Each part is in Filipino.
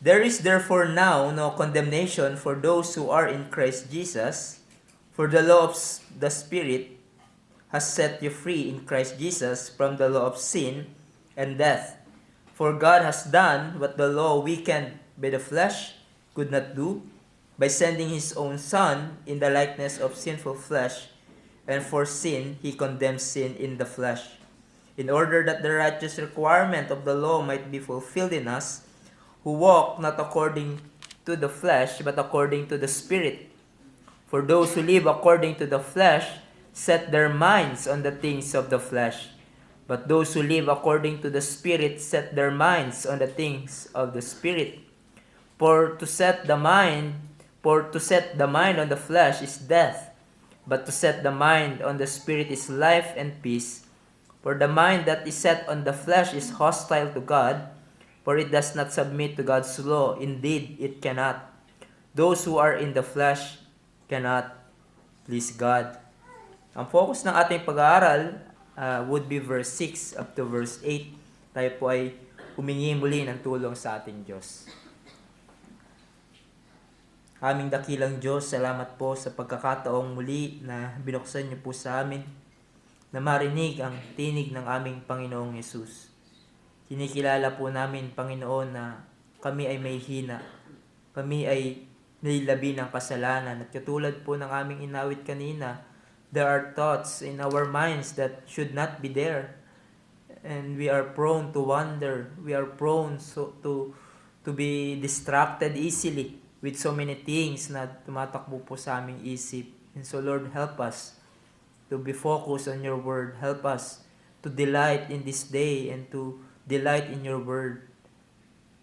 There is therefore now no condemnation for those who are in Christ Jesus, for the law of the Spirit has set you free in Christ Jesus from the law of sin and death. For God has done what the law weakened by the flesh could not do, by sending his own Son in the likeness of sinful flesh, and for sin he condemned sin in the flesh, in order that the righteous requirement of the law might be fulfilled in us, who walk not according to the flesh, but according to the Spirit. For those who live according to the flesh set their minds on the things of the flesh, but those who live according to the Spirit set their minds on the things of the Spirit. For to set the mind on the flesh is death, but to set the mind on the Spirit is life and peace. For the mind that is set on the flesh is hostile to God, for it does not submit to God's law. Indeed, it cannot. Those who are in the flesh cannot please God. Ang focus ng ating pag-aaral would be verse 6 up to verse 8. Tayo po ay humingi muli ng tulong sa ating Diyos. Aming dakilang Diyos, salamat po sa pagkakataong muli na binuksan niyo po sa amin na marinig ang tinig ng aming Panginoong Yesus. Kinikilala po namin, Panginoon, na kami ay may hina. Kami ay nililabi ng kasalanan. At katulad po ng aming inawit kanina, there are thoughts in our minds that should not be there. And we are prone to wander. We are prone to be distracted easily with so many things na tumatakbo po sa aming isip. And so Lord, help us to be focused on your word. Help us to delight in this day and to delight in your word.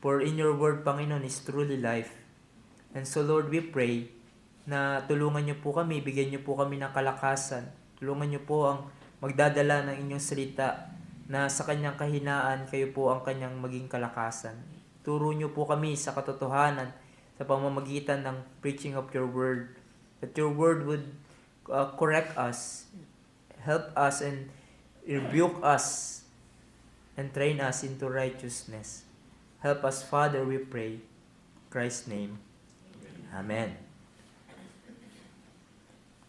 For in your word, Panginoon, is truly life. And so Lord, we pray na tulungan niyo po kami, bigyan niyo po kami ng kalakasan. Tulungan niyo po ang magdadala ng inyong salita na sa kanyang kahinaan, kayo po ang kanyang maging kalakasan. Turo niyo po kami sa katotohanan sa pamamagitan ng preaching of your word. That your word would correct us, help us, and rebuke us, and train us into righteousness. Help us, Father, we pray. In Christ's name. Amen.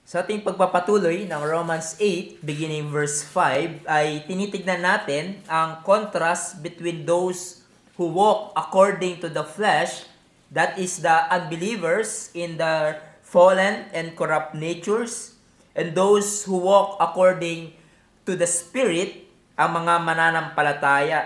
Sa ating pagpapatuloy ng Romans 8, beginning verse 5, ay tinitignan natin ang contrast between those who walk according to the flesh, that is the unbelievers in the fallen and corrupt natures, and those who walk according to the Spirit, ang mga mananampalataya.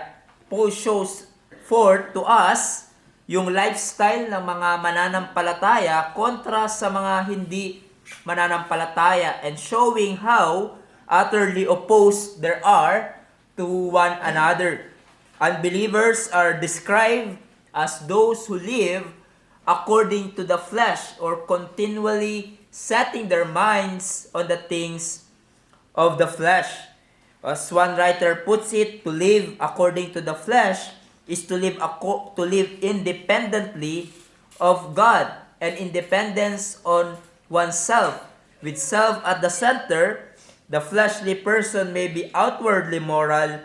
Paul shows forth to us yung lifestyle ng mga mananampalataya kontra sa mga hindi mananampalataya, and showing how utterly opposed there are to one another. Unbelievers are described as those who live according to the flesh, or continually setting their minds on the things of the flesh. As one writer puts it, to live according to the flesh is to live independently of God, and independence on oneself. With self at the center, the fleshly person may be outwardly moral,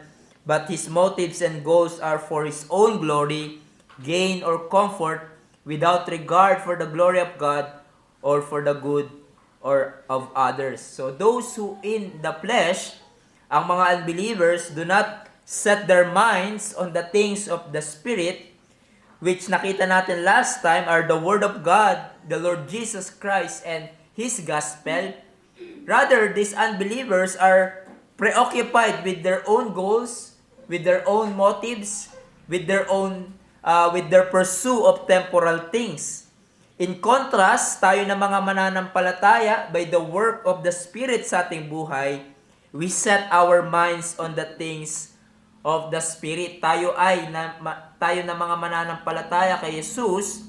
but his motives and goals are for his own glory, gain, or comfort, without regard for the glory of God or for the good or of others. So those who in the flesh, ang mga unbelievers, do not set their minds on the things of the Spirit, which nakita natin last time are the Word of God, the Lord Jesus Christ, and His Gospel. Rather, these unbelievers are preoccupied with their own goals, with their own motives, with their pursuit of temporal things. In contrast, tayo na mga mananampalataya, by the work of the Spirit sa ating buhay, we set our minds on the things of the Spirit. Tayo na mga mananampalataya kay Jesus,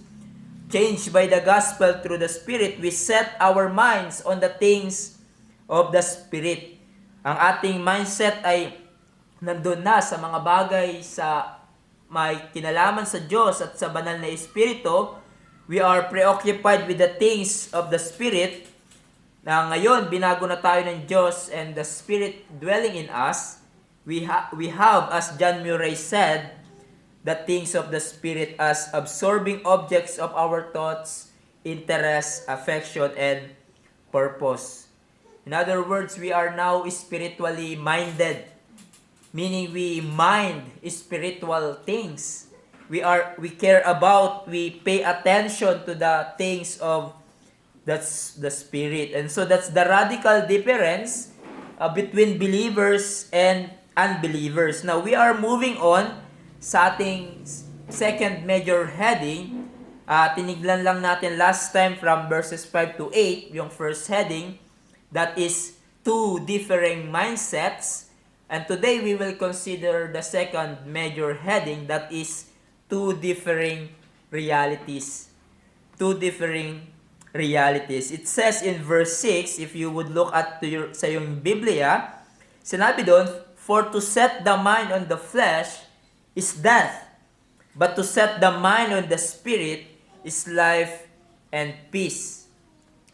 changed by the gospel through the Spirit, we set our minds on the things of the Spirit. Ang ating mindset ay nandun na sa mga bagay sa may kinalaman sa Diyos at sa banal na Espiritu. We are preoccupied with the things of the Spirit, na ngayon binago na tayo ng Diyos and the Spirit dwelling in us. We have, as John Murray said, the things of the Spirit as absorbing objects of our thoughts, interests, affection, and purpose. In other words, we are now spiritually minded, meaning we mind spiritual things. We care about, we pay attention to the things of that's the Spirit. And so that's the radical difference between believers and unbelievers. Now, we are moving on sa ating second major heading. Tinignan lang natin last time from verses 5 to 8, yung first heading, that is two differing mindsets. And today, we will consider the second major heading, that is two differing realities. Two differing realities. It says in verse 6, if you would look at sa yung Biblia, sinabi doon, for to set the mind on the flesh is death, but to set the mind on the Spirit is life and peace.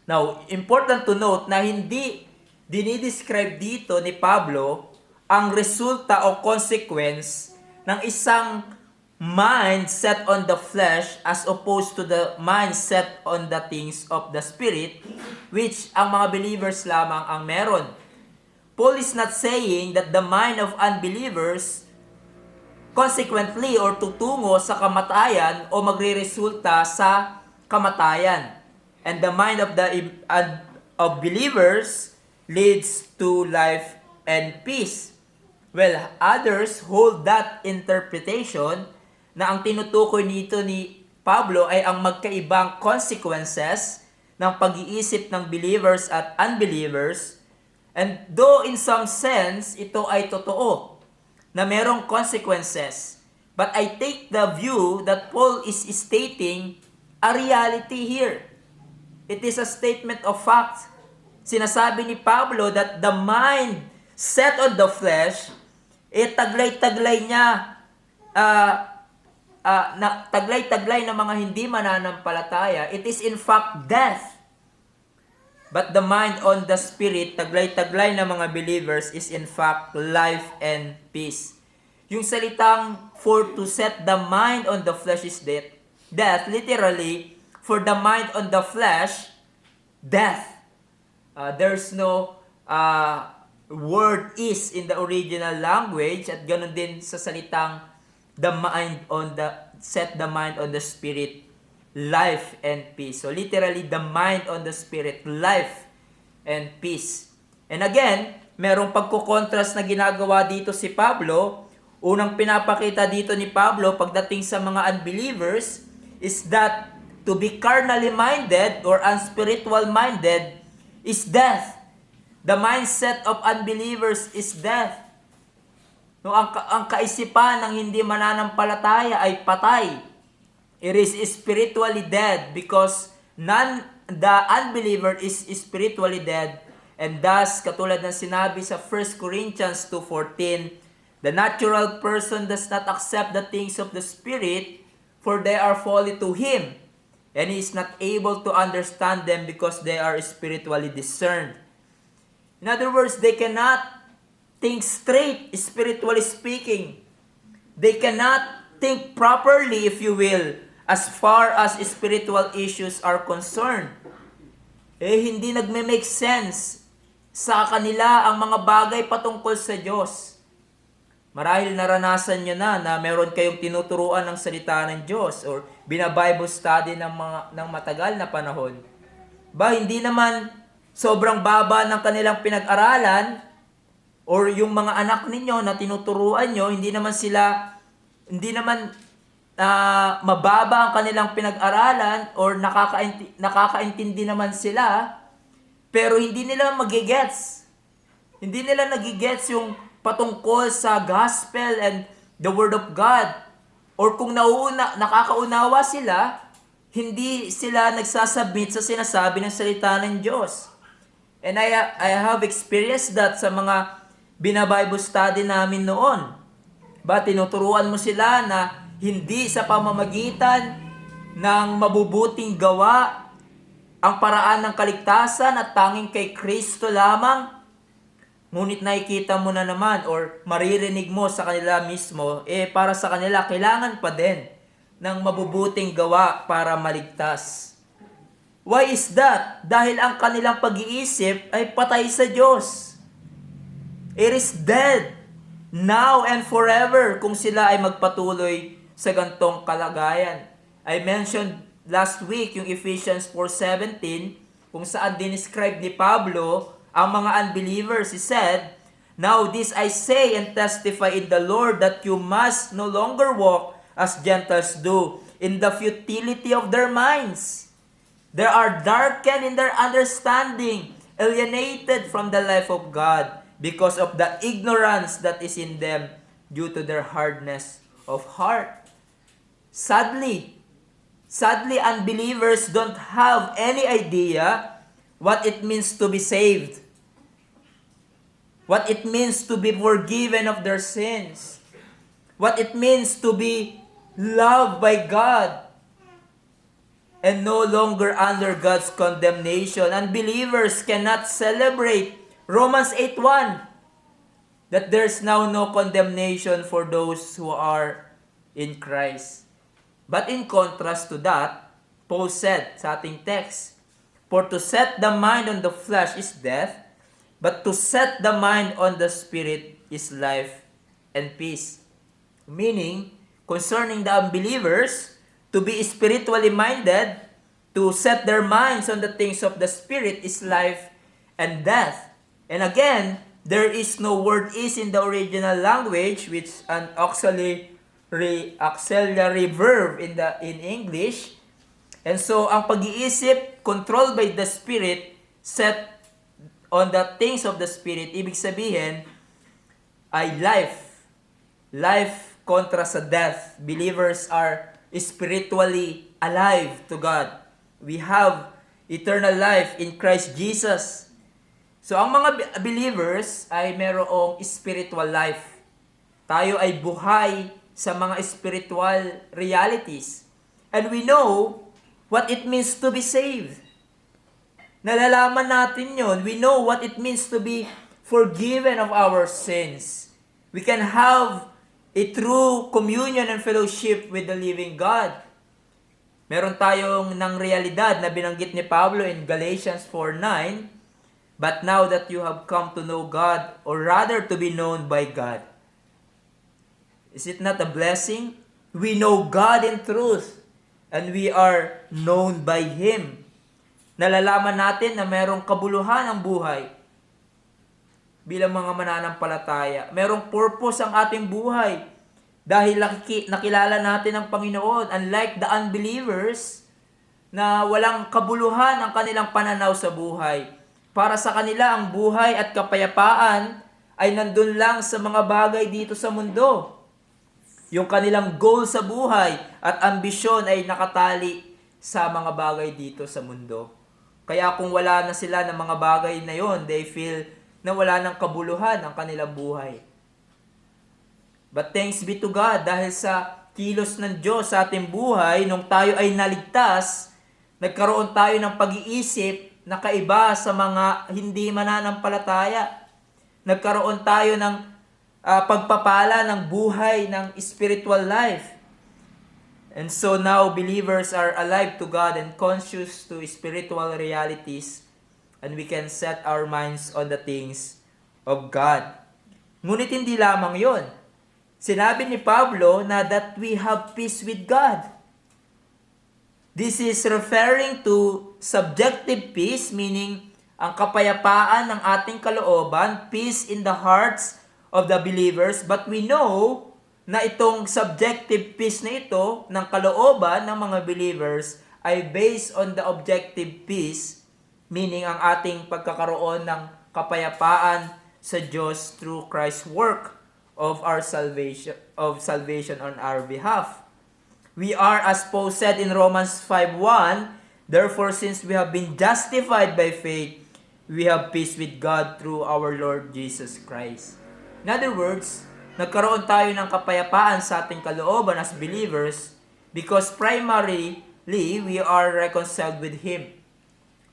Now, important to note na hindi dinidescribe dito ni Pablo ang resulta o consequence ng isang mind set on the flesh as opposed to the mind set on the things of the Spirit, which ang mga believers lamang ang meron. Paul is not saying that the mind of unbelievers consequently or tutungo sa kamatayan o magre-resulta sa kamatayan. And the mind of of believers leads to life and peace. Well, others hold that interpretation na ang tinutukoy dito ni Pablo ay ang magkaibang consequences ng pag-iisip ng believers at unbelievers. And though in some sense, ito ay totoo na merong consequences. But I take the view that Paul is stating a reality here. It is a statement of fact. Sinasabi ni Pablo that the mind set on the flesh, taglay-taglay niya, taglay-taglay ng mga hindi mananampalataya, it is in fact death. But the mind on the Spirit, taglay-taglay ng mga believers, is in fact life and peace. Yung salitang for to set the mind on the flesh is death, literally, for the mind on the flesh, death. There's no word is in the original language, at ganun din sa salitang the mind on the set the mind on the Spirit, life and peace. So literally, the mind on the Spirit, life and peace. And again, merong pagkukontrast na ginagawa dito si Pablo. Unang pinapakita dito ni Pablo pagdating sa mga unbelievers is that to be carnally minded or unspiritual minded is death. The mindset of unbelievers is death. No, ang kaisipan ng hindi mananampalataya ay patay. It is spiritually dead because the unbeliever is spiritually dead. And thus, katulad ng sinabi sa 1 Corinthians 2:14, the natural person does not accept the things of the Spirit, for they are folly to him, and he is not able to understand them because they are spiritually discerned. In other words, they cannot think straight, spiritually speaking. They cannot think properly, if you will, as far as spiritual issues are concerned. Hindi nagme-make sense sa kanila ang mga bagay patungkol sa Diyos. Marahil naranasan nyo na meron kayong tinuturuan ng salita ng Diyos or bina-Bible study ng matagal na panahon. Hindi naman sobrang baba ng kanilang pinag-aralan, or yung mga anak ninyo na tinuturuan nyo, hindi naman mababa ang kanilang pinag-aralan or nakakaintindi naman sila, pero hindi nila magigets. Hindi nila nagigets yung patungkol sa gospel and the word of God. Or kung nakakaunawa sila, hindi sila nagsasubmit sa sinasabi ng salita ng Diyos. And I have experienced that sa mga bina-Bible study namin noon. Tinuturuan mo sila na hindi sa pamamagitan ng mabubuting gawa ang paraan ng kaligtasan at tanging kay Kristo lamang. Ngunit nakikita mo na naman or maririnig mo sa kanila mismo, para sa kanila, kailangan pa din ng mabubuting gawa para maligtas. Why is that? Dahil ang kanilang pag-iisip ay patay sa Diyos. It is dead now and forever kung sila ay magpatuloy sa gantong kalagayan. I mentioned last week yung Ephesians 4:17 kung saan dinescribe ni Pablo ang mga unbelievers. He said, "Now this I say and testify in the Lord that you must no longer walk as Gentiles do, in the futility of their minds. They are darkened in their understanding, alienated from the life of God, because of the ignorance that is in them due to their hardness of heart." Sadly, unbelievers don't have any idea what it means to be saved, what it means to be forgiven of their sins, what it means to be loved by God, and no longer under God's condemnation. Unbelievers cannot celebrate Romans 8:1, that there's now no condemnation for those who are in Christ. But in contrast to that, Paul said sa ating text, "For to set the mind on the flesh is death, but to set the mind on the Spirit is life and peace." Meaning, concerning the unbelievers, to be spiritually minded, to set their minds on the things of the Spirit is life and death. And again, there is no word "is" in the original language, which an auxiliary verb in English. And so, ang pag-iisip controlled by the Spirit, set on the things of the Spirit, ibig sabihin ay life. Life kontra sa death. Believers are spiritually alive to God. We have eternal life in Christ Jesus. So, ang mga believers ay merong spiritual life. Tayo ay buhay sa mga spiritual realities. And we know what it means to be saved. Nalalaman natin yon. We know what it means to be forgiven of our sins. We can have a true communion and fellowship with the living God. Meron tayong ng realidad na binanggit ni Pablo in Galatians 4:9, "But now that you have come to know God, or rather to be known by God." Is it not a blessing? We know God in truth, and we are known by Him. Nalalaman natin na merong kabuluhan ang buhay bilang mga mananampalataya. Merong purpose ang ating buhay dahil nakilala natin ang Panginoon. Unlike the unbelievers na walang kabuluhan ang kanilang pananaw sa buhay. Para sa kanila, ang buhay at kapayapaan ay nandun lang sa mga bagay dito sa mundo. Yung kanilang goal sa buhay at ambisyon ay nakatali sa mga bagay dito sa mundo. Kaya kung wala na sila ng mga bagay na yon, they feel na wala ng kabuluhan ang kanilang buhay. But thanks be to God, dahil sa kilos ng Diyos sa ating buhay, nung tayo ay naligtas, nagkaroon tayo ng pag-iisip na kaiba sa mga hindi mananampalataya. Nagkaroon tayo ng pagpapala ng buhay ng spiritual life. And so now believers are alive to God and conscious to spiritual realities, and we can set our minds on the things of God. Ngunit hindi lamang yon. Sinabi ni Pablo na that we have peace with God. This is referring to subjective peace, meaning ang kapayapaan ng ating kalooban, peace in the hearts of the believers. But we know na itong subjective peace na ito ng kalooban ng mga believers ay based on the objective peace, meaning ang ating pagkakaroon ng kapayapaan sa Diyos through Christ's work of salvation on our behalf. We are, as Paul said in Romans 5:1, "Therefore, since we have been justified by faith, we have peace with God through our Lord Jesus Christ." In other words, nagkaroon tayo ng kapayapaan sa ating kalooban as believers because primarily, we are reconciled with Him.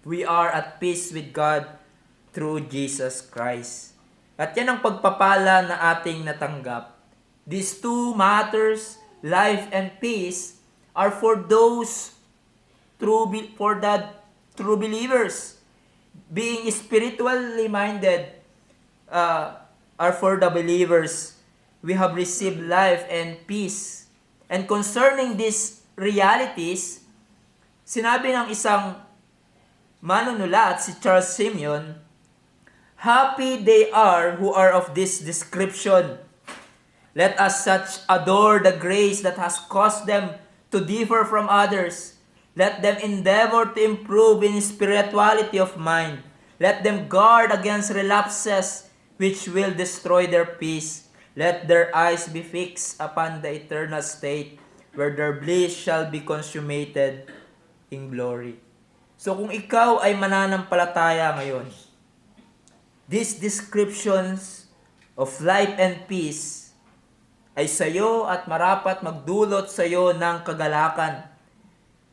We are at peace with God through Jesus Christ. At yan ang pagpapala na ating natanggap. These two matters, life and peace, are for those for the true believers. Being spiritually minded are for the believers. We have received life and peace. And concerning these realities, sinabi ng isang manunulat, si Charles Simeon, happy they are who are of this description. Let us such adore the grace that has caused them to differ from others. Let them endeavor to improve in spirituality of mind. Let them guard against relapses which will destroy their peace. Let their eyes be fixed upon the eternal state where their bliss shall be consummated in glory. So kung ikaw ay mananampalataya ngayon, these descriptions of life and peace ay sayo at marapat magdulot sayo ng kagalakan.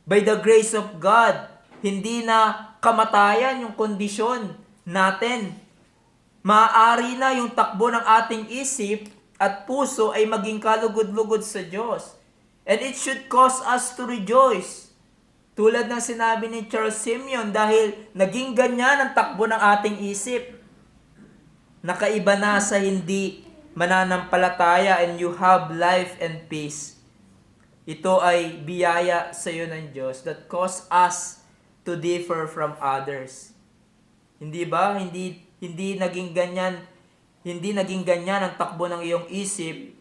By the grace of God, hindi na kamatayan yung kondisyon natin. Maaari na yung takbo ng ating isip at puso ay maging kalugod-lugod sa Diyos. And it should cause us to rejoice. Tulad ng sinabi ni Charles Simeon, dahil naging ganyan ang takbo ng ating isip. Nakaiba na sa hindi mananampalataya, and you have life and peace. Ito ay biyaya sa iyo ng Diyos that cause us to differ from others. Hindi ba? Hindi naging ganyan ang takbo ng iyong isip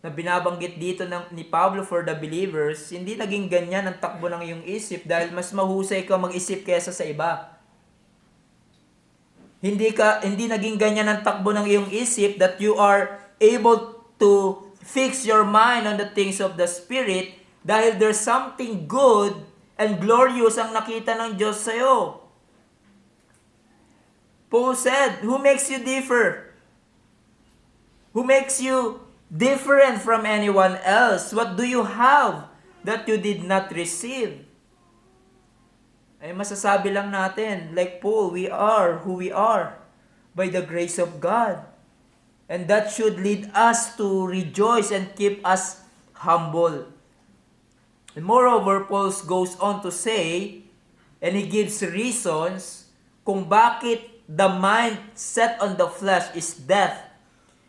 na binabanggit dito ni Pablo for the believers. Hindi naging ganyan ang takbo ng iyong isip dahil mas mahusay ka mag-isip kaysa sa iba. Hindi naging ganyan ang takbo ng iyong isip that you are able to fix your mind on the things of the Spirit dahil there's something good and glorious ang nakita ng Diyos sa iyo. Paul said, who makes you differ? Who makes you different from anyone else? What do you have that you did not receive? Ay masasabi lang natin, like Paul, we are who we are by the grace of God. And that should lead us to rejoice and keep us humble. And moreover, Paul goes on to say, and he gives reasons kung bakit the mind set on the flesh is death.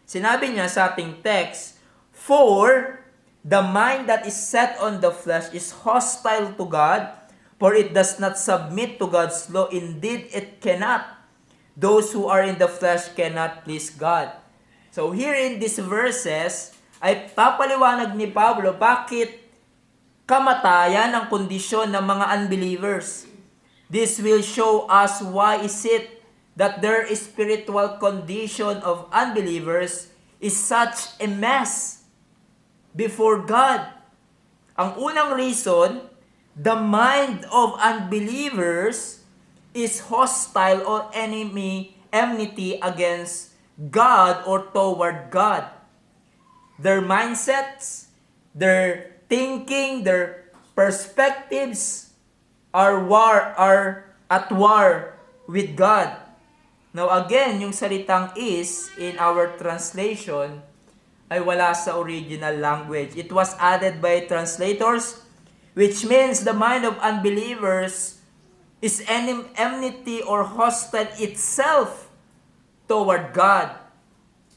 Sinabi niya sa ating text, for the mind that is set on the flesh is hostile to God, for it does not submit to God's law. Indeed, it cannot. Those who are in the flesh cannot please God. So here in these verses, ay papaliwanag ni Pablo bakit kamatayan ang kondisyon ng mga unbelievers. This will show us why is it that their spiritual condition of unbelievers is such a mess before God. Ang unang reason, the mind of unbelievers is hostile or enmity against God or toward God. Their mindsets, their thinking, their perspectives are at war with God. Now again, yung salitang is in our translation ay wala sa original language. It was added by translators, which means the mind of unbelievers is enmity or hostile itself toward God.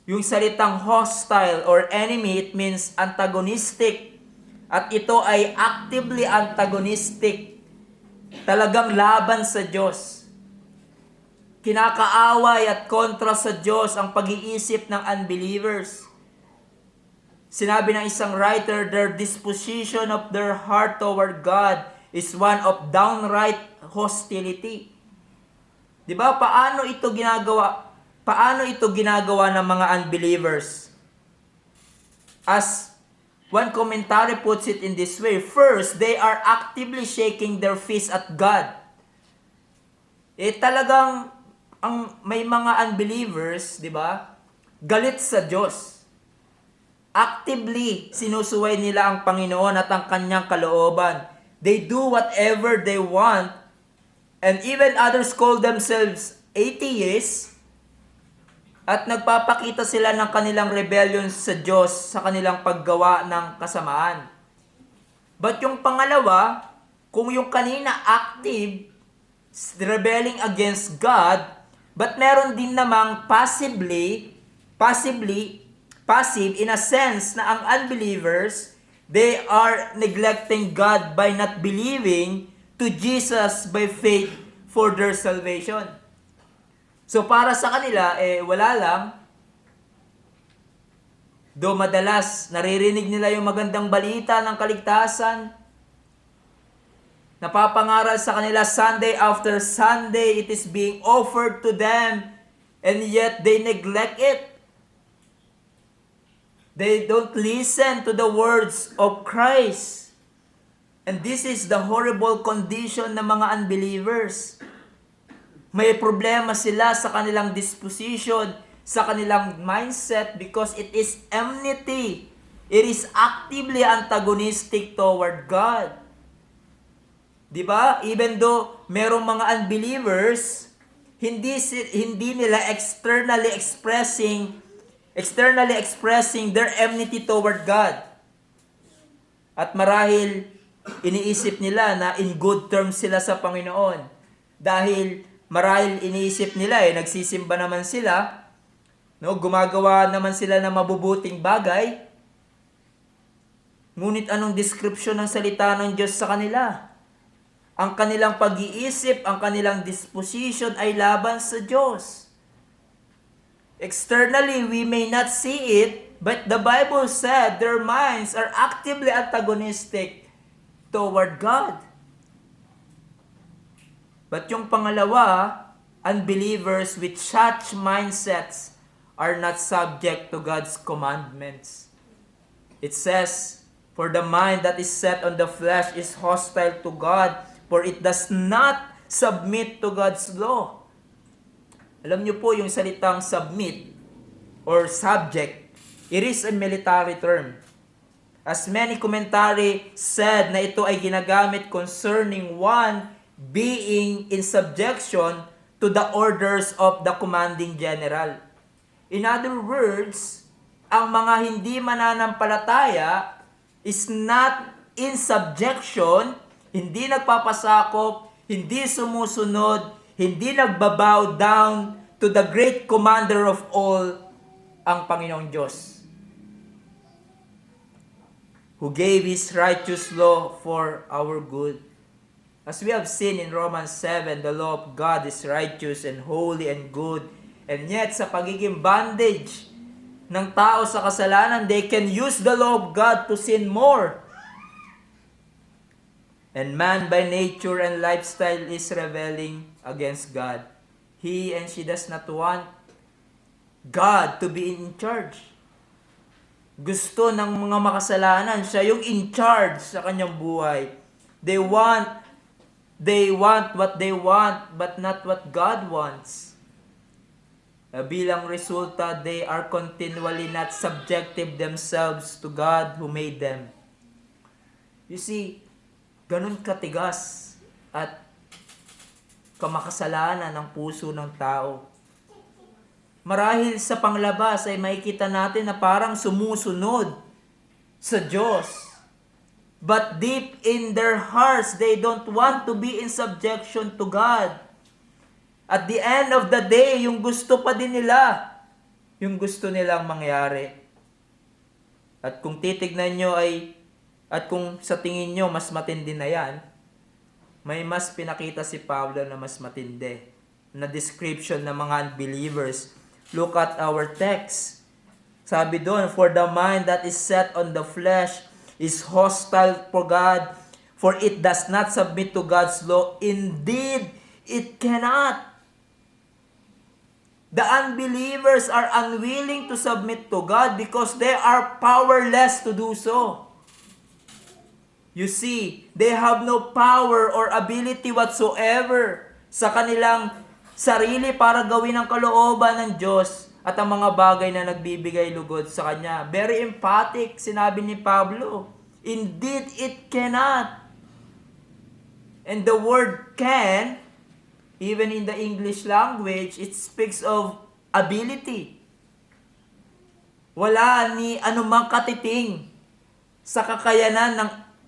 Yung salitang hostile or enemy, it means antagonistic. At ito ay actively antagonistic. Talagang laban sa Diyos. Kinakaaway at kontra sa Diyos ang pag-iisip ng unbelievers. Sinabi ng isang writer, their disposition of their heart toward God is one of downright hostility. Di ba? Paano ito ginagawa ng mga unbelievers? As one commentary puts it in this way, first, they are actively shaking their fist at God. Talagang may mga unbelievers, di ba? Galit sa Diyos. Actively sinusuway nila ang Panginoon at ang kanyang kalooban. They do whatever they want, and even others call themselves atheists. At nagpapakita sila ng kanilang rebellion sa Diyos sa kanilang paggawa ng kasamaan. But yung pangalawa, kung yung kanina active, rebelling against God, but meron din namang passive in a sense na ang unbelievers, they are neglecting God by not believing to Jesus by faith for their salvation. So para sa kanila, wala lang. Do madalas, naririnig nila yung magandang balita ng kaligtasan. Napapangaral sa kanila Sunday after Sunday, it is being offered to them, and yet they neglect it. They don't listen to the words of Christ. And this is the horrible condition ng mga unbelievers. May problema sila sa kanilang disposition, sa kanilang mindset because it is enmity. It is actively antagonistic toward God. Diba? Even though merong mga unbelievers, hindi nila externally expressing their enmity toward God. At marahil iniisip nila na in good terms sila sa Panginoon. Dahil marahil iniisip nila nagsisimba naman sila, no, gumagawa naman sila ng mabubuting bagay. Ngunit anong description ng salita ng Diyos sa kanila? Ang kanilang pag-iisip, ang kanilang disposition ay laban sa Diyos. Externally, we may not see it, but the Bible said their minds are actively antagonistic toward God. But yung pangalawa, unbelievers with such mindsets are not subject to God's commandments. It says, "For the mind that is set on the flesh is hostile to God, for it does not submit to God's law." Alam niyo po yung salitang submit or subject, it is a military term. As many commentary said na ito ay ginagamit concerning one being in subjection to the orders of the commanding general. In other words, ang mga hindi mananampalataya is not in subjection, hindi nagpapasakop, hindi sumusunod, hindi nagbabow down to the great commander of all, ang Panginoong Diyos, who gave His righteous law for our good. As we have seen in Romans 7, the law of God is righteous and holy and good. And yet, sa pagiging bondage ng tao sa kasalanan, they can use the law of God to sin more. And man by nature and lifestyle is rebelling against God. He and she does not want God to be in charge. Gusto ng mga makasalanan, siya yung in charge sa kanyang buhay. They want what they want, but not what God wants. Bilang resulta, they are continually not subjective themselves to God who made them. You see, ganun katigas at kamakasalanan ng puso ng tao. Marahil sa panglabas ay makikita natin na parang sumusunod sa Diyos. But deep in their hearts, they don't want to be in subjection to God. At the end of the day, yung gusto pa din nila, yung gusto nilang mangyari. At kung titignan nyo at kung sa tingin nyo mas matindi na yan, may mas pinakita si Pablo na mas matindi na description ng mga unbelievers. Look at our text. Sabi doon, "For the mind that is set on the flesh is hostile for God, for it does not submit to God's law. Indeed, it cannot." The unbelievers are unwilling to submit to God because they are powerless to do so. You see, they have no power or ability whatsoever sa kanilang sarili para gawin ang kalooban ng Diyos at ang mga bagay na nagbibigay lugod sa Kanya. Very emphatic, sinabi ni Pablo. Indeed, it cannot. And the word can, even in the English language, it speaks of ability. Wala ni anumang katiting sa kakayanan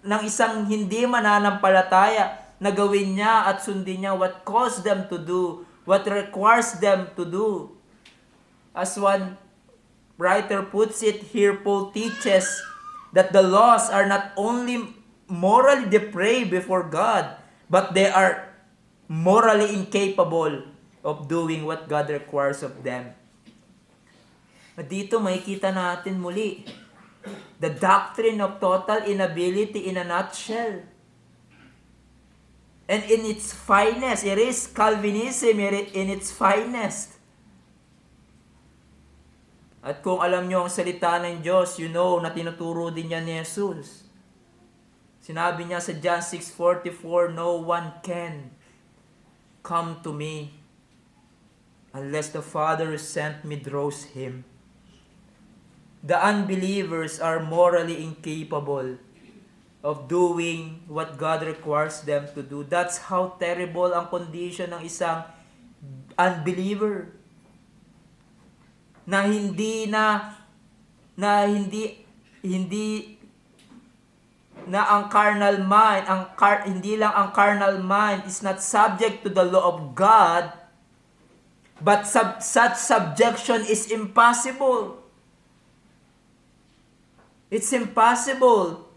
ng isang hindi mananampalataya na gawin niya at sundin niya what caused them to do, what requires them to do. As one writer puts it here, Paul teaches that the laws are not only morally depraved before God, but they are morally incapable of doing what God requires of them. Dito makikita natin muli the doctrine of total inability in a nutshell. And in its finest, it is Calvinism in its finest. At kung alam nyo ang salita ng Diyos, you know na tinuturo din niya ni Jesus. Sinabi niya sa John 6:44, no one can come to me unless the Father who sent me draws him. The unbelievers are morally incapable of doing what God requires them to do. That's how terrible ang condition ng isang unbeliever. Na hindi ang carnal mind, hindi lang ang carnal mind is not subject to the law of God, but such subjection is impossible. It's impossible.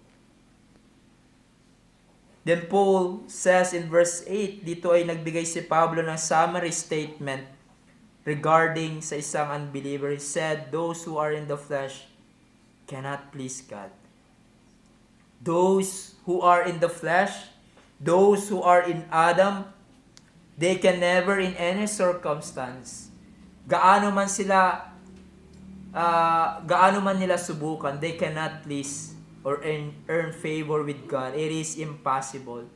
Then Paul says in verse 8, dito ay nagbigay si Pablo ng summary statement regarding sa isang unbeliever. He said, those who are in the flesh cannot please God. Those who are in the flesh, those who are in Adam, they can never in any circumstance, gaano man nila subukan, they cannot please or earn favor with God. It is impossible.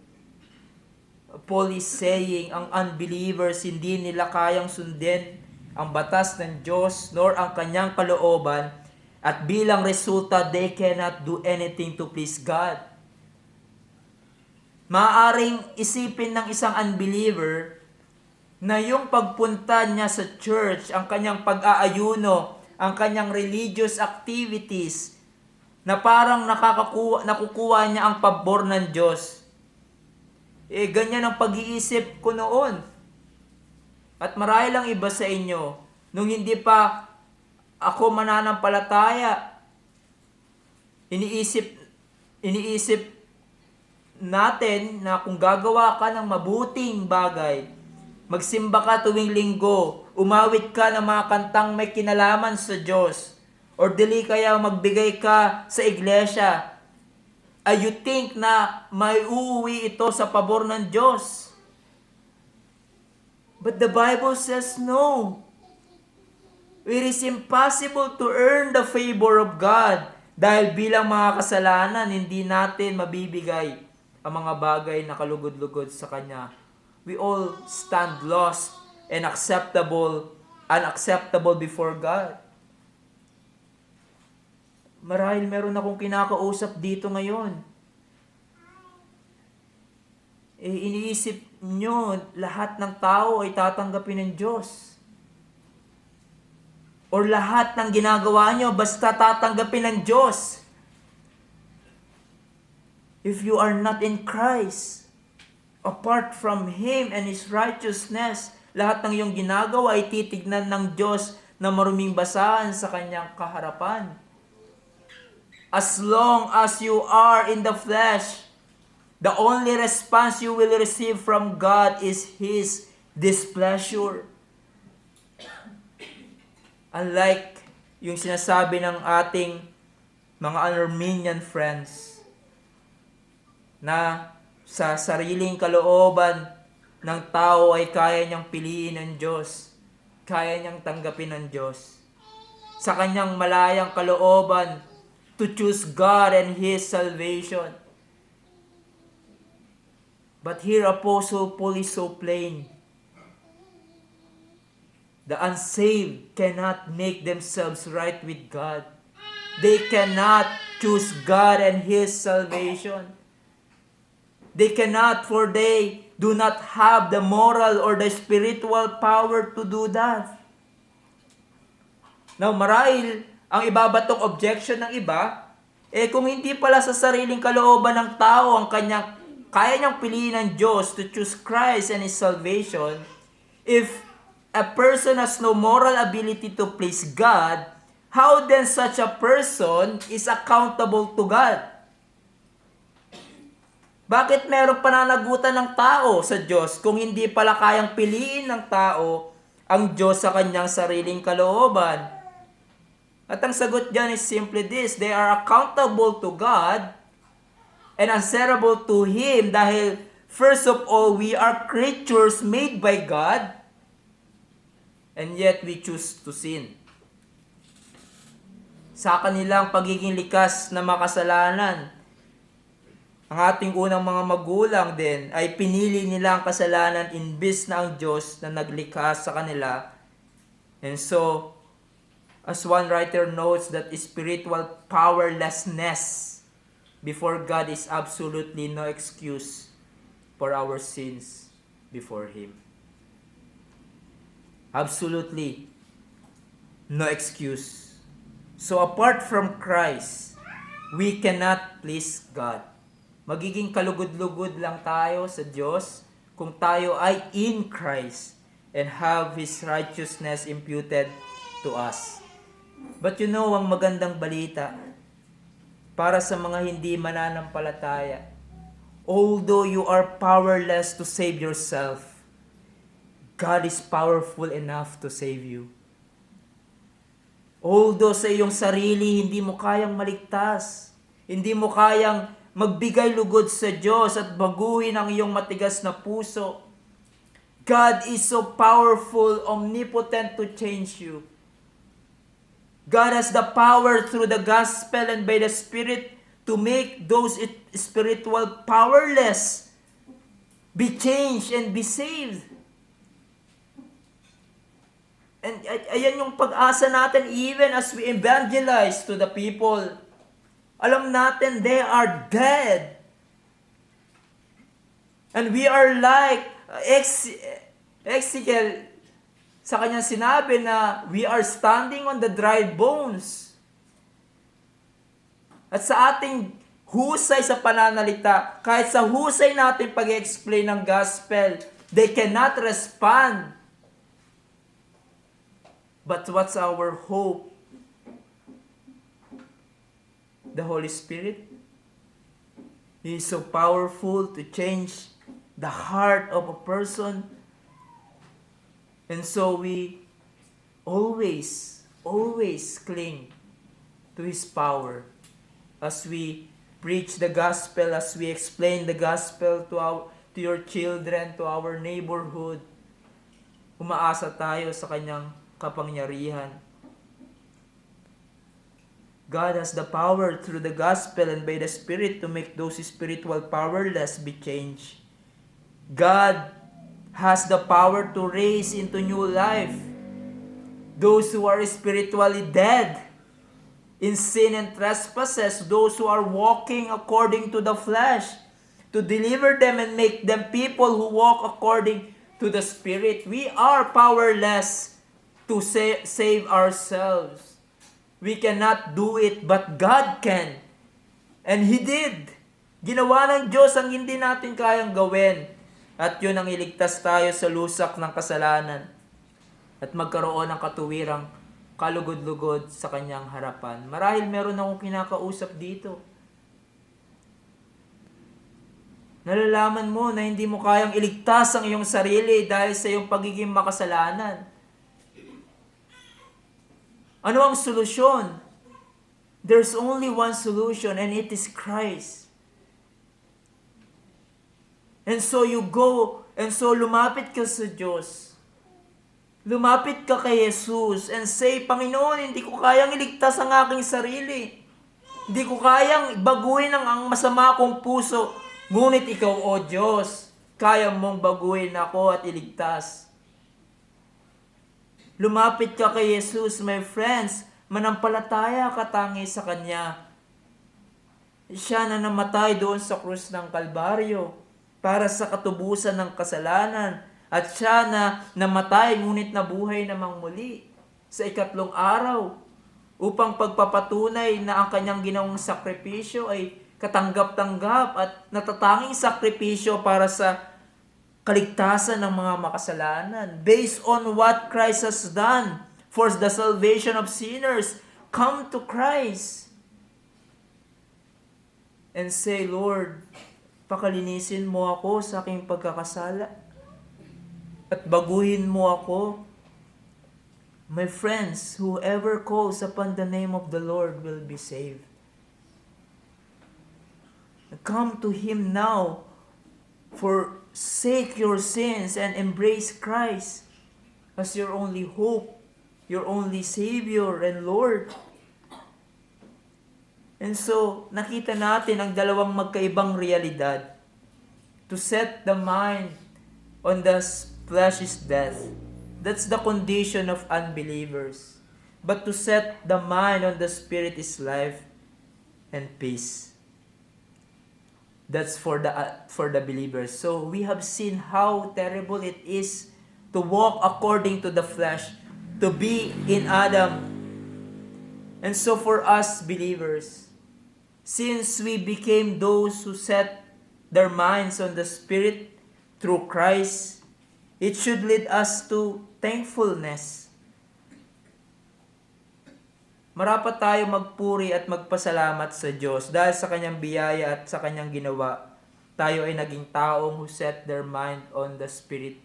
Paul is saying, ang unbelievers, hindi nila kayang sundin ang batas ng Diyos nor ang kanyang kalooban, at bilang resulta, they cannot do anything to please God. Maaaring isipin ng isang unbeliever na yung pagpunta niya sa church, ang kanyang pag-aayuno, ang kanyang religious activities, na parang nakukuha niya ang pabor ng Diyos. Ganyan ang pag-iisip ko noon. At marahil lang iba sa inyo, nung hindi pa ako mananampalataya, iniisip natin na kung gagawa ka ng mabuting bagay, magsimba ka tuwing linggo, umawit ka ng mga kantang may kinalaman sa Diyos, or dili kaya magbigay ka sa iglesia, you think na may uuwi ito sa pabor ng Diyos. But the Bible says no. It is impossible to earn the favor of God dahil bilang mga kasalanan, hindi natin mabibigay ang mga bagay na kalugod-lugod sa Kanya. We all stand lost and unacceptable before God. Marahil meron akong kinakausap dito ngayon. Iniisip nyo, lahat ng tao ay tatanggapin ng Diyos. Or lahat ng ginagawa nyo, basta tatanggapin ng Diyos. If you are not in Christ, apart from Him and His righteousness, lahat ng iyong ginagawa ay titignan ng Diyos na maruming basahan sa Kanyang kaharapan. As long as you are in the flesh, the only response you will receive from God is His displeasure. Unlike yung sinasabi ng ating mga Armenian friends, na sa sariling kalooban ng tao ay kaya niyang piliin ng Diyos, kaya niyang tanggapin ng Diyos. Sa kanyang malayang kalooban, to choose God and His salvation. But here Apostle Paul is so plain. The unsaved cannot make themselves right with God. They cannot choose God and His salvation. They cannot, for they do not have the moral or the spiritual power to do that. Now, marahil ang ibabatong objection ng iba, kung hindi pala sa sariling kalooban ng tao ang kaya niyang piliin ng Diyos to choose Christ and His salvation, if a person has no moral ability to please God, how then such a person is accountable to God? Bakit merong pananagutan ng tao sa Diyos kung hindi pala kayang piliin ng tao ang Diyos sa kanyang sariling kalooban? At ang sagot dyan is simply this: they are accountable to God and answerable to Him dahil first of all, we are creatures made by God and yet we choose to sin. Sa kanilang pagiging likas na makasalanan, ang ating unang mga magulang din ay pinili nila ang kasalanan imbis na ang Diyos na naglikha sa kanila. And so, as one writer notes, that spiritual powerlessness before God is absolutely no excuse for our sins before Him. Absolutely no excuse. So apart from Christ, we cannot please God. Magiging kalugod-lugod lang tayo sa Diyos kung tayo ay in Christ and have His righteousness imputed to us. But you know, ang magandang balita para sa mga hindi mananampalataya, although you are powerless to save yourself, God is powerful enough to save you. Although sa iyong sarili hindi mo kayang maligtas, hindi mo kayang magbigay lugod sa Diyos at baguhin ang iyong matigas na puso, God is so powerful, omnipotent to change you. God has the power through the gospel and by the Spirit to make those spiritual powerless be changed and be saved. And ayan yung pag-asa natin even as we evangelize to the people. Alam natin they are dead. And we are like Ezekiel, sa kanyang sinabi na we are standing on the dry bones. At sa ating husay sa pananalita, kahit sa husay natin pag-explain ng gospel, they cannot respond. But what's our hope? The Holy Spirit. He is so powerful to change the heart of a person. And so we always cling to His power as we preach the gospel, as we explain the gospel to your children, to our neighborhood. Umaasa tayo sa Kanyang kapangyarihan. God has the power through the gospel and by the Spirit to make those spiritual powerless be changed. God has the power to raise into new life those who are spiritually dead in sin and trespasses, those who are walking according to the flesh, to deliver them and make them people who walk according to the Spirit. We are powerless to save ourselves. We cannot do it, but God can. And He did. Ginawa ng Diyos ang hindi natin kayang gawin. At yun ang iligtas tayo sa lusak ng kasalanan. At magkaroon ng katuwirang kalugod-lugod sa Kanyang harapan. Marahil meron akong kinakausap dito. Nalalaman mo na hindi mo kayang iligtas ang iyong sarili dahil sa iyong pagiging makasalanan. Ano ang solusyon? There's only one solution and it is Christ. And so you go, and so lumapit ka sa Diyos. Lumapit ka kay Jesus and say, Panginoon, hindi ko kayang iligtas ang aking sarili. Hindi ko kayang baguhin ang masama kong puso. Ngunit ikaw, O Diyos, kaya mong baguhin ako at iligtas. Lumapit ka kay Jesus, my friends. Manampalataya ka tangi sa Kanya. Siya na namatay doon sa krus ng Kalbaryo para sa katubusan ng kasalanan. At siya na namatay ngunit nabuhay namang muli sa ikatlong araw upang pagpapatunay na ang kanyang ginawang sakripisyo ay katanggap-tanggap at natatanging sakripisyo para sa kaligtasan ng mga makasalanan. Based on what Christ has done for the salvation of sinners, come to Christ and say, Lord, pakalinisin mo ako sa aking pagkakasala at baguhin mo ako. My friends, whoever calls upon the name of the Lord will be saved. Come to Him now, forsake your sins and embrace Christ as your only hope, your only Savior and Lord. And so, nakita natin ang dalawang magkaibang realidad. To set the mind on the flesh is death. That's the condition of unbelievers. But to set the mind on the Spirit is life and peace. That's for the believers. So we have seen how terrible it is to walk according to the flesh, to be in Adam. And so for us believers, since we became those who set their minds on the Spirit through Christ, it should lead us to thankfulness. Marapat tayo magpuri at magpasalamat sa Diyos dahil sa Kanyang biyaya at sa Kanyang ginawa. Tayo ay naging taong who set their mind on the Spirit.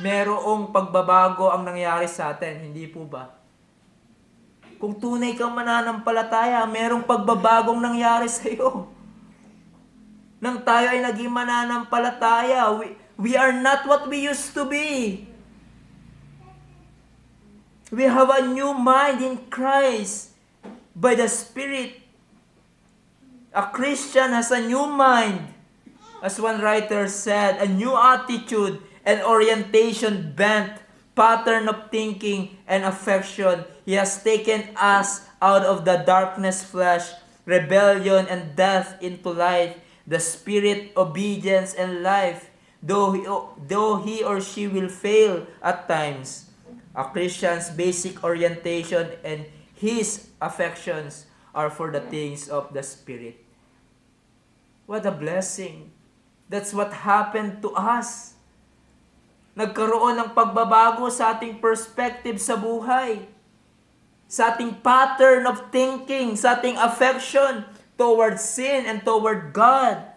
Merong pagbabago ang nangyari sa atin, hindi po ba? Kung tunay kang mananampalataya, merong pagbabagong nangyari sa iyo. Nang tayo ay naging mananampalataya, we are not what we used to be. We have a new mind in Christ by the Spirit. A Christian has a new mind. As one writer said, a new attitude and orientation bent, pattern of thinking and affection. He has taken us out of the darkness flesh, rebellion and death into life, the Spirit, obedience and life. Though he or she will fail at times, a Christian's basic orientation and his affections are for the things of the Spirit. What a blessing! That's what happened to us. Nagkaroon ng pagbabago sa ating perspective sa buhay, sa ating pattern of thinking, sa ating affection toward sin and toward God.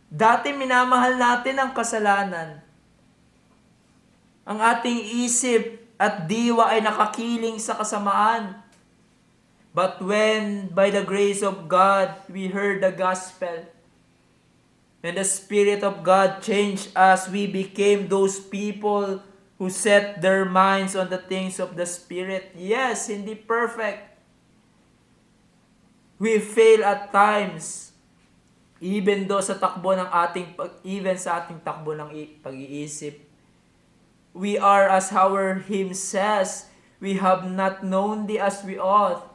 Dati minamahal natin ang kasalanan. Ang ating isip at diwa ay nakakiling sa kasamaan. But when, by the grace of God, we heard the gospel, and the Spirit of God changed us, we became those people who set their minds on the things of the Spirit. Yes, hindi perfect. We fail at times, even sa takbo ng ating pag-iisip. We are, as our hymn says, we have not known thee as we ought,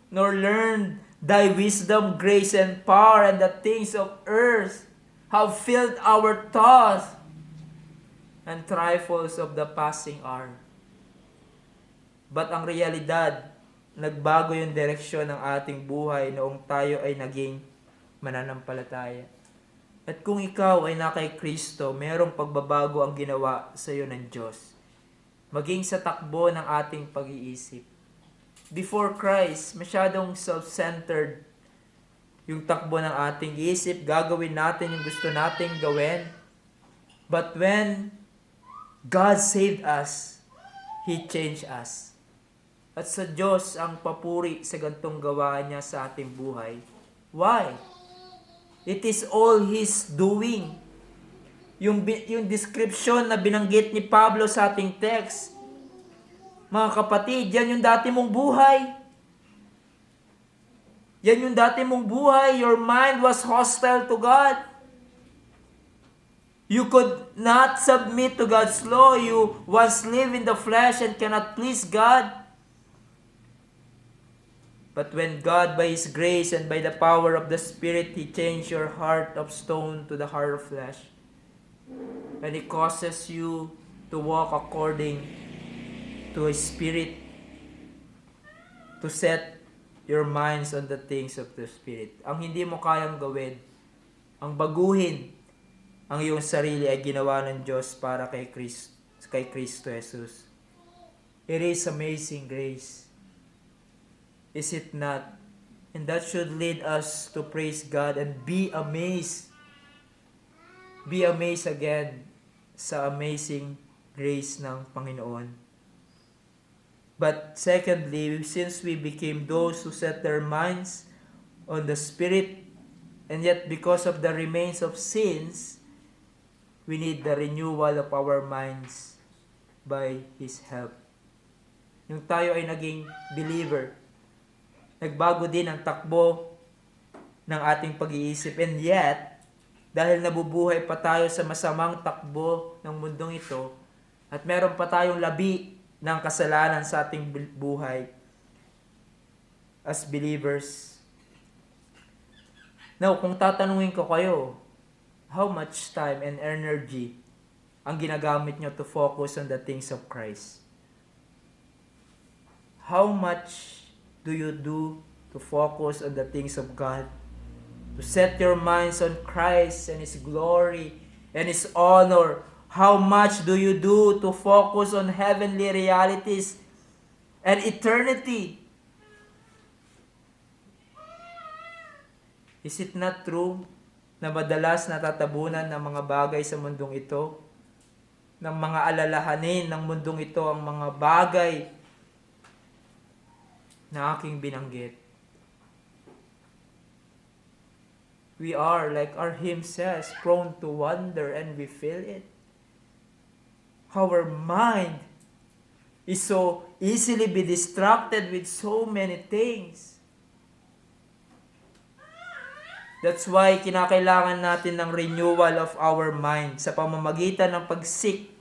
nor learned thy wisdom, grace, and power, and the things of earth have filled our thoughts and trifles of the passing hour. But ang realidad, nagbago yung direksyon ng ating buhay noong tayo ay naging mananampalataya. At kung ikaw ay na kay Kristo, mayroong pagbabago ang ginawa sa iyo ng Diyos. Maging sa takbo ng ating pag-iisip. Before Christ, masyadong self-centered yung takbo ng ating isip. Gagawin natin yung gusto nating gawin. But when God saved us, He changed us. At sa Diyos ang papuri sa gantong gawa niya sa ating buhay. Why? It is all His doing. Yung description na binanggit ni Pablo sa ating text, mga kapatid, yan yung dati mong buhay. Yan yung dati mong buhay. Your mind was hostile to God. You could not submit to God's law. You once live in the flesh and cannot please God. But when God, by His grace and by the power of the Spirit, He changed your heart of stone to the heart of flesh. And He causes you to walk according to His Spirit. to set your minds on the things of the Spirit. Ang hindi mo kayang gawin, ang baguhin ang iyong sarili ay ginawa ng Diyos para kay Kristo Jesus. It is amazing grace. Is it not? And that should lead us to praise God and be amazed. Be amazed again sa amazing grace ng Panginoon. But secondly, since we became those who set their minds on the Spirit, and yet because of the remains of sins, we need the renewal of our minds by His help. Yung tayo ay naging believer, nagbago din ang takbo ng ating pag-iisip. And yet, dahil nabubuhay pa tayo sa masamang takbo ng mundong ito, at meron pa tayong labi ng kasalanan sa ating buhay as believers. Now, kung tatanungin ko kayo, how much time and energy ang ginagamit nyo to focus on the things of Christ? How much do you do to focus on the things of God? To set your minds on Christ and His glory and His honor. How much do you do to focus on heavenly realities and eternity? Is it not true na madalas natatabunan ng mga bagay sa mundong ito, ng mga alalahanin ng mundong ito, ang mga bagay na aking binanggit? We are, like our hymn says, prone to wander and we feel it. Our mind is so easily be distracted with so many things. That's why kinakailangan natin ng renewal of our mind sa pamamagitan ng pagsik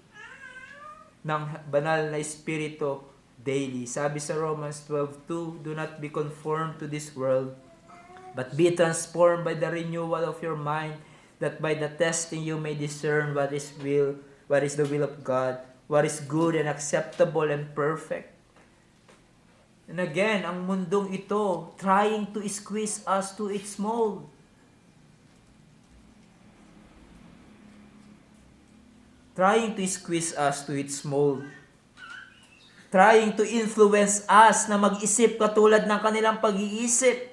ng banal na Espiritu daily. Sabi sa Romans 12:2, do not be conformed to this world, but be transformed by the renewal of your mind, that by the testing you may discern what is the will of God, what is good and acceptable and perfect. And again, ang mundong ito trying to squeeze us to its mold. Trying to squeeze us to its mold. Trying to influence us na mag-isip katulad ng kanilang pag-iisip.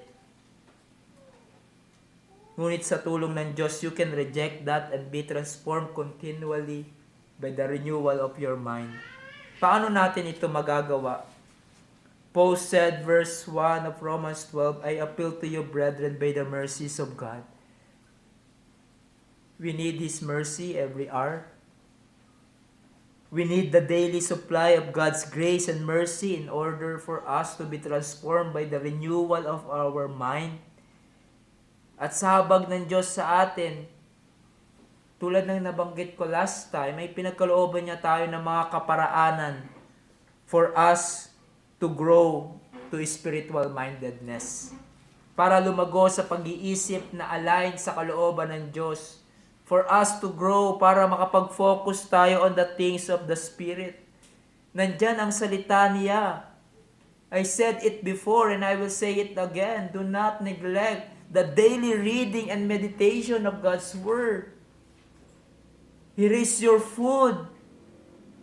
Ngunit sa tulong ng Diyos, you can reject that and be transformed continually by the renewal of your mind. Paano natin ito magagawa? Paul said, verse 1 of Romans 12, I appeal to you, brethren, by the mercies of God. We need His mercy every hour. We need the daily supply of God's grace and mercy in order for us to be transformed by the renewal of our mind. At sa habag ng Diyos sa atin, tulad ng nabanggit ko last time, ay pinagkalooban niya tayo ng mga kaparaanan for us to grow to spiritual mindedness. Para lumago sa pag-iisip na align sa kalooban ng Diyos. For us to grow, para makapag-focus tayo on the things of the Spirit. Nandyan ang salita niya. I said it before and I will say it again. Do not neglect the daily reading and meditation of God's Word. It is your food.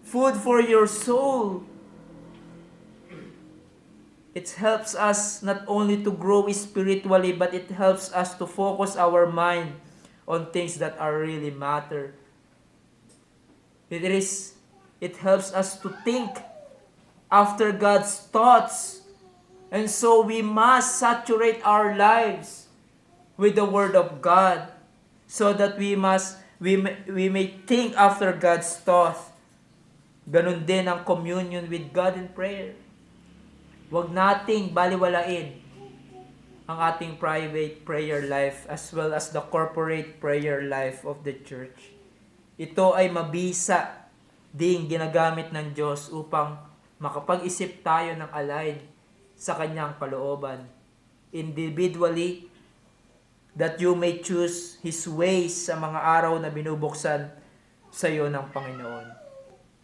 Food for your soul. It helps us not only to grow spiritually, but it helps us to focus our mind on things that are really matter. It helps us to think after God's thoughts. And so we must saturate our lives with the Word of God so that we may think after God's thoughts. Ganun din ang communion with God in prayer. Huwag nating baliwalain ang ating private prayer life as well as the corporate prayer life of the church. Ito ay mabisa ding ginagamit ng Diyos upang makapag-isip tayo ng align sa Kanyang kalooban. Individually, that you may choose His ways sa mga araw na binubuksan sa iyo ng Panginoon.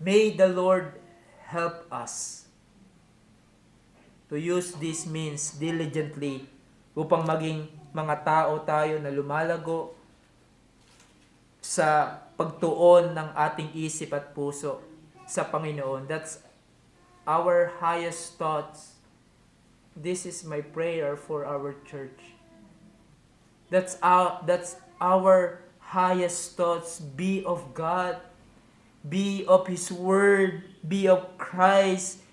May the Lord help us to use these means diligently upang maging mga tao tayo na lumalago sa pagtuon ng ating isip at puso sa Panginoon. That's our highest thoughts. This is my prayer for our church. That's our highest thoughts. Be of God. Be of His Word. Be of Christ.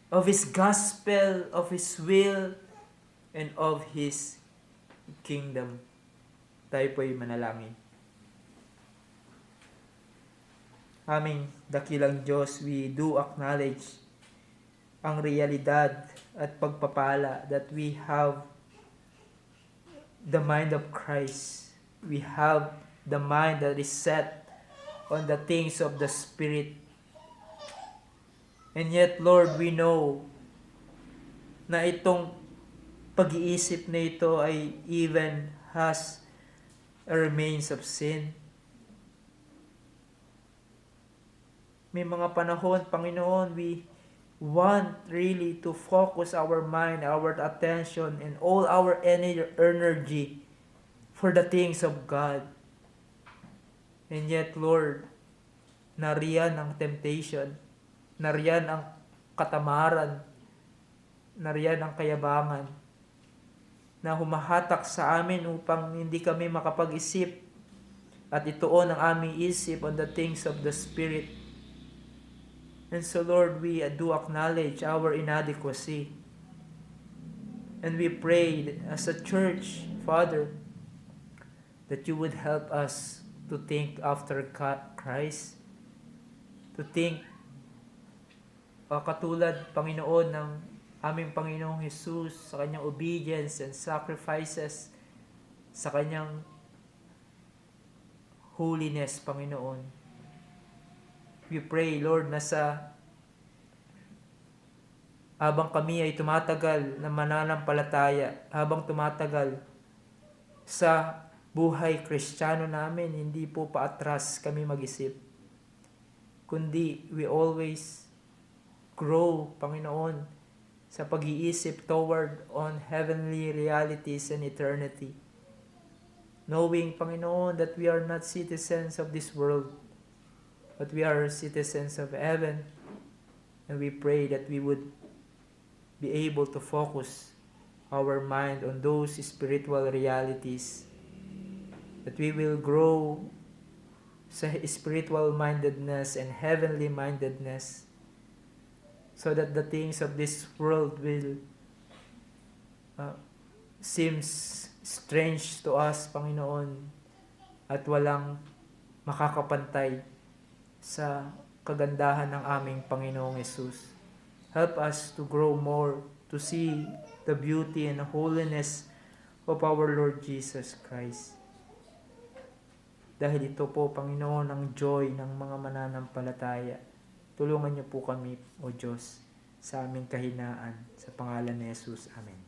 Of His gospel. Of His will. And of His kingdom. Tayo po'y manalangin. Aming dakilang Diyos, we do acknowledge ang realidad at pagpapala that we have the mind of Christ. We have the mind that is set on the things of the Spirit. And yet, Lord, we know na itong pag-iisip na ito ay even has a remains of sin. May mga panahon, Panginoon, we want really to focus our mind, our attention, and all our energy for the things of God. And yet, Lord, nariyan ang temptation, nariyan ang katamaran, nariyan ang kayabangan na humahatak sa amin upang hindi kami makapag-isip at ituon ang aming isip on the things of the Spirit. And so, Lord, we do acknowledge our inadequacy. And we pray as a church, Father, that you would help us to think after Christ. To think katulad, Panginoon, ng aming Panginoong Jesus sa kanyang obedience and sacrifices, sa kanyang holiness, Panginoon. We pray, Lord, na habang kami ay tumatagal na mananampalataya, habang tumatagal sa buhay Kristiyano namin, hindi po paatras kami mag-isip, kundi we always grow, Panginoon, sa pag-iisip toward on heavenly realities and eternity. Knowing, Panginoon, that we are not citizens of this world, but we are citizens of heaven, and we pray that we would be able to focus our mind on those spiritual realities, that we will grow sa spiritual mindedness and heavenly mindedness, so that the things of this world will seems strange to us, Panginoon, at walang makakapantay sa kagandahan ng aming Panginoong Yesus. Help us to grow more, to see the beauty and holiness of our Lord Jesus Christ. Dahil ito po, Panginoon, ang joy ng mga mananampalataya. Tulungan niyo po kami, O Diyos, sa aming kahinaan. Sa pangalan ni Jesus. Amen.